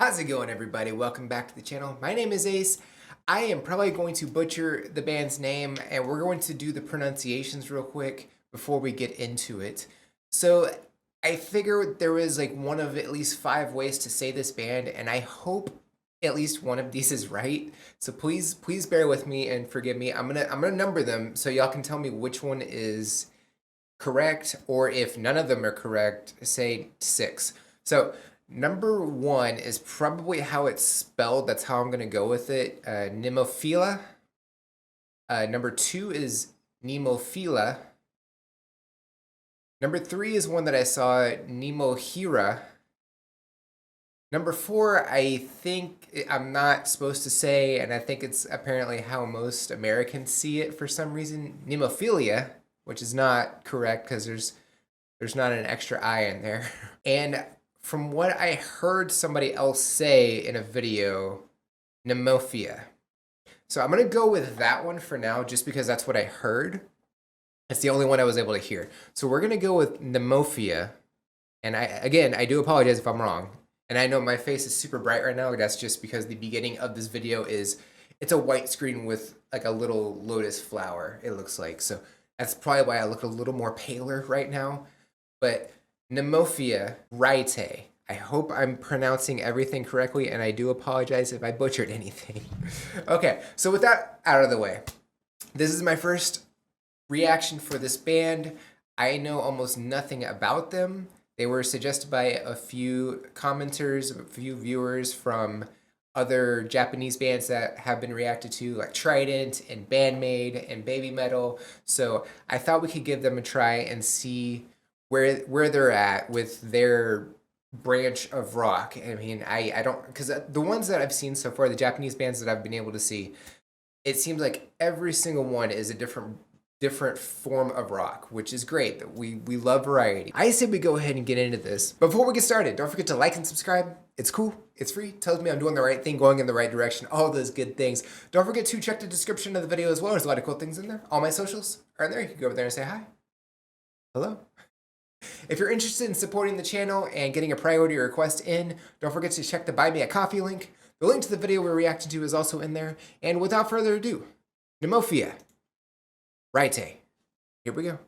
How's it going, everybody? Welcome back to the channel. My name is Ace. I am probably going to butcher the band's name, and we're going to do the pronunciations real quick before we get into it. So I figured there was like one of at least 5 ways to say this band, and I hope at least one of these is right. So please bear with me and forgive me. I'm gonna number them so y'all can tell me which one is correct, or if none of them are correct, say 6. So number 1 is probably how it's spelled. That's how I'm going to go with it. Nemophila. Number 2 is Nemophila. Number 3 is one that I saw, Nemohira. Number 4, I think I'm not supposed to say, and I think it's apparently how most Americans see it for some reason, Nemophilia, which is not correct because there's not an extra I in there. And from what I heard somebody else say in a video, Nemophila. So I'm going to go with that one for now just because that's what I heard. It's the only one I was able to hear. So we're going to go with Nemophila. And I do apologize if I'm wrong. And I know my face is super bright right now. That's just because the beginning of this video it's a white screen with like a little lotus flower, it looks like. So that's probably why I look a little more paler right now. But Nemophila Raitei. I hope I'm pronouncing everything correctly, and I do apologize if I butchered anything. Okay, so with that out of the way, this is my first reaction for this band. I know almost nothing about them. They were suggested by a few commenters, a few viewers from other Japanese bands that have been reacted to, like Trident and Bandmade and Baby Metal. So I thought we could give them a try and see where they're at with their branch of rock. I mean, I don't, because the ones that I've seen so far, the Japanese bands that I've been able to see, it seems like every single one is a different form of rock, which is great. That we love variety. I say we go ahead and get into this. Before we get started, don't forget to like and subscribe. It's cool. It's free. Tells me I'm doing the right thing, going in the right direction, all those good things. Don't forget to check the description of the video as well. There's a lot of cool things in there. All my socials are in there. You can go over there and say hi. Hello. If you're interested in supporting the channel and getting a priority request in, don't forget to check the Buy Me a Coffee link. The link to the video we're reacting to is also in there. And without further ado, Nemophila Raitei. Here we go.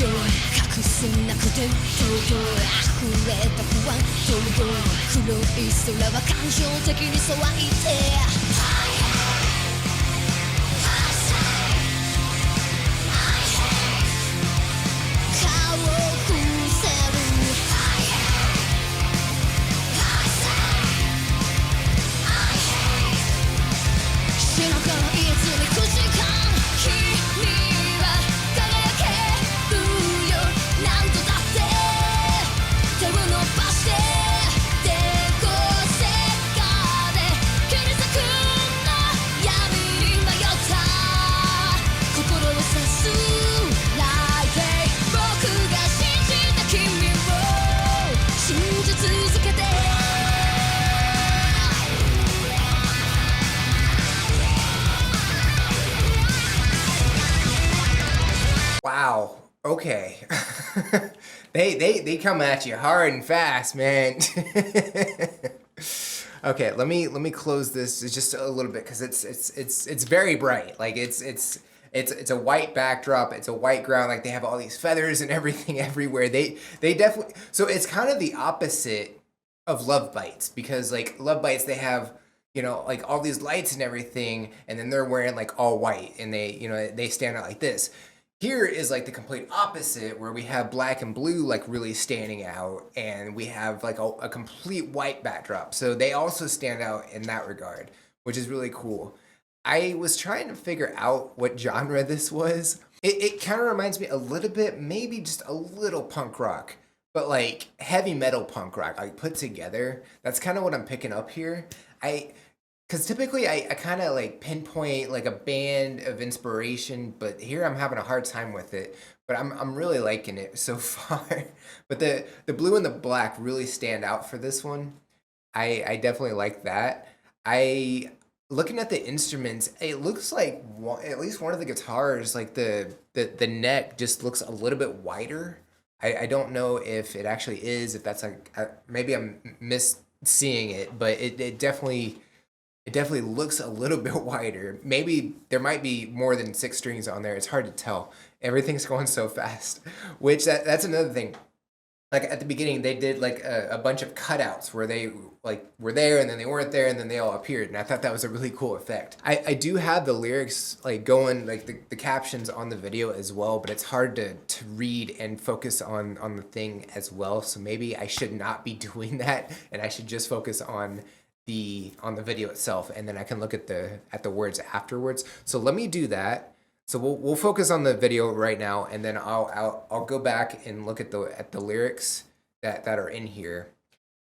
隠せなくて東京溢れた不安東京黒い空は感情的に騒いで顔を伏せる死の子いつに9時間君は輝けるよ何度だって手を伸ばして抵抗世界で切り裂くの闇に迷った心を刺す来世僕が信じた君を信じ続けてWow. Okay. they come at you hard and fast, man. Okay, let me close this just a little bit because it's very bright. Like it's a white backdrop. It's a white ground. Like they have all these feathers and everything everywhere. They definitely, so it's kind of the opposite of Love Bites, because like Love Bites, they have, you know, like all these lights and everything, and then they're wearing like all white and they, you know, they stand out like this. Here is like the complete opposite, where we have black and blue like really standing out, and we have like a complete white backdrop. So they also stand out in that regard, which is really cool. I was trying to figure out what genre this was. It kind of reminds me a little bit, maybe just a little punk rock, but like heavy metal punk rock, like put together. That's kind of what I'm picking up here. Because typically I kind of like pinpoint like a band of inspiration, but here I'm having a hard time with it. But I'm really liking it so far. But the blue and the black really stand out for this one. I definitely like that. I looking at the instruments, it looks like at least one of the guitars, like the neck just looks a little bit wider. I don't know if it actually is, if that's like maybe I'm seeing it, but it definitely looks a little bit wider. Maybe there might be more than six strings on there. It's hard to tell. Everything's going so fast, which that's another thing. Like at the beginning, they did like a bunch of cutouts where they like were there and then they weren't there and then they all appeared, and I thought that was a really cool effect. I do have the lyrics like going like the captions on the video as well, but it's hard to read and focus on the thing as well. So maybe I should not be doing that, and I should just focus on the video itself, and then I can look at the words afterwards. So let me do that. So we'll focus on the video right now, and then I'll go back and look at the lyrics that are in here,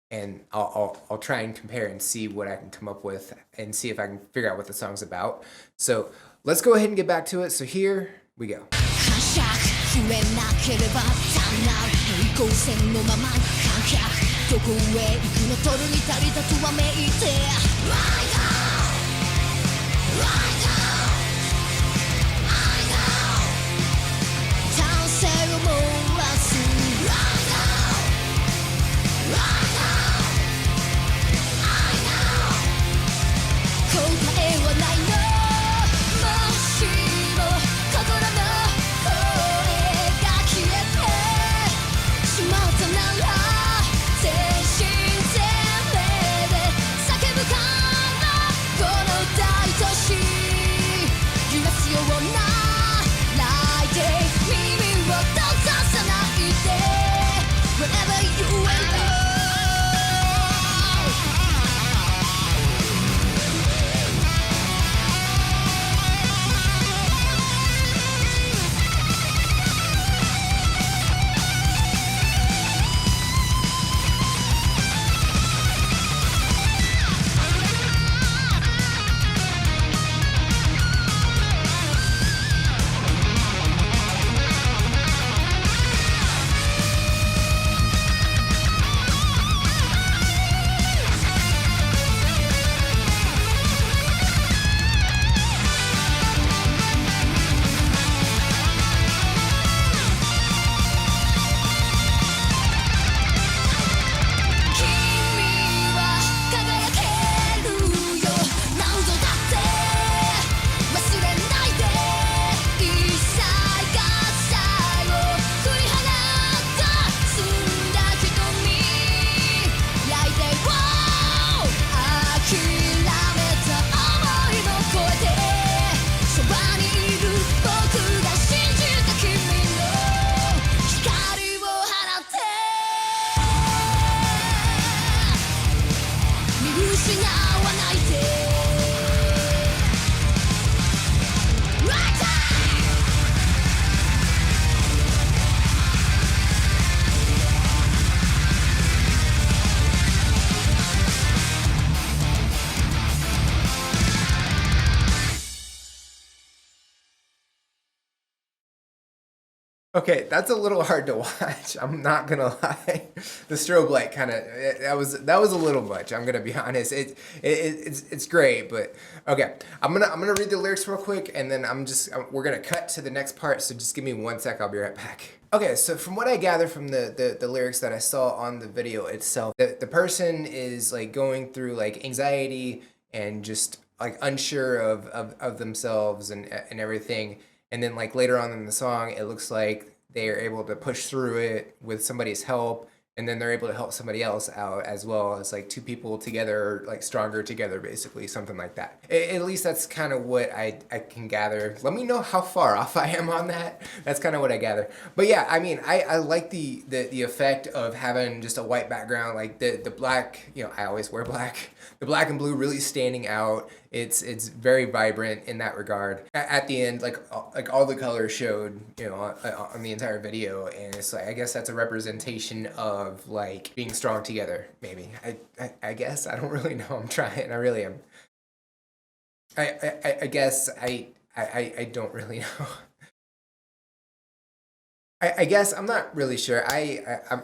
and I'll try and compare and see what I can come up with and see if I can figure out what the song's about. So let's go ahead and get back to it. So here we go. 触れなければ単なる平行線のままに観客どこへ行くの取るに足りたとわめいて Right now Right now I know 丹精を漏らす Right now Right now I know 答えはないのもしも心のWherever you will go Okay, that's a little hard to watch. I'm not gonna lie. The strobe light kind of that was a little much. I'm gonna be honest. It's great, but okay. I'm gonna read the lyrics real quick, and then we're gonna cut to the next part. So just give me 1 sec. I'll be right back. Okay, so from what I gather from the lyrics that I saw on the video itself, the person is like going through like anxiety and just like unsure of themselves and everything. And then like later on in the song, it looks like they are able to push through it with somebody's help, and then they're able to help somebody else out as well. It's like two people together, like stronger together, basically, something like that. At least that's kind of what I can gather. Let me know how far off I am on that. That's kind of what I gather. But yeah, I mean, I like the effect of having just a white background, like the black. You know, I always wear black. The black and blue really standing out. It's very vibrant in that regard. At the end, like all the colors showed, you know, on the entire video, and it's like I guess that's a representation of like being strong together. Maybe I guess I don't really know. I'm trying. I really am. I guess I don't really know. I guess I'm not really sure.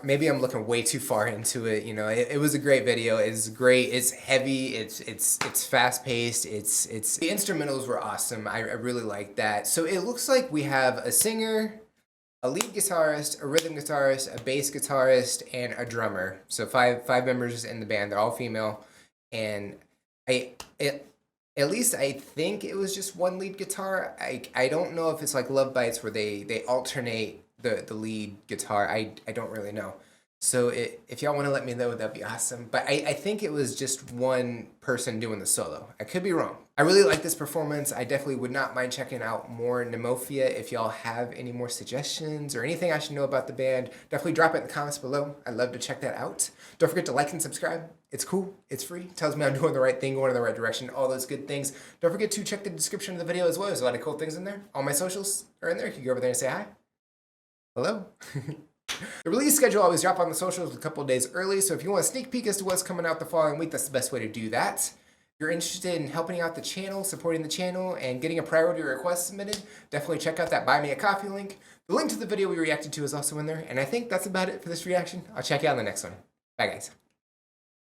Maybe I'm looking way too far into it. You know, it was a great video. It's great. It's heavy. It's fast paced. It's the instrumentals were awesome. I really like that. So it looks like we have a singer, a lead guitarist, a rhythm guitarist, a bass guitarist, and a drummer. So five members in the band. They're all female, and I it, at least I think it was just one lead guitar. I don't know if it's like Love Bites where they alternate the lead guitar. I don't really know. So if y'all want to let me know, that'd be awesome. But I think it was just one person doing the solo. I could be wrong. I really like this performance. I definitely would not mind checking out more Nemophila. If y'all have any more suggestions or anything I should know about the band, definitely drop it in the comments below. I'd love to check that out. Don't forget to like and subscribe. It's cool. It's free. Tells me I'm doing the right thing, going in the right direction, all those good things. Don't forget to check the description of the video as well. There's a lot of cool things in there. All my socials are in there. You can go over there and say hi. Hello. The release schedule always drop on the socials a couple of days early, so if you want a sneak peek as to what's coming out the following week, that's the best way to do that. If you're interested in helping out the channel, supporting the channel, and getting a priority request submitted, definitely check out that Buy Me a Coffee link. The link to the video we reacted to is also in there, and I think that's about it for this reaction. I'll check you out in the next one. Bye, guys.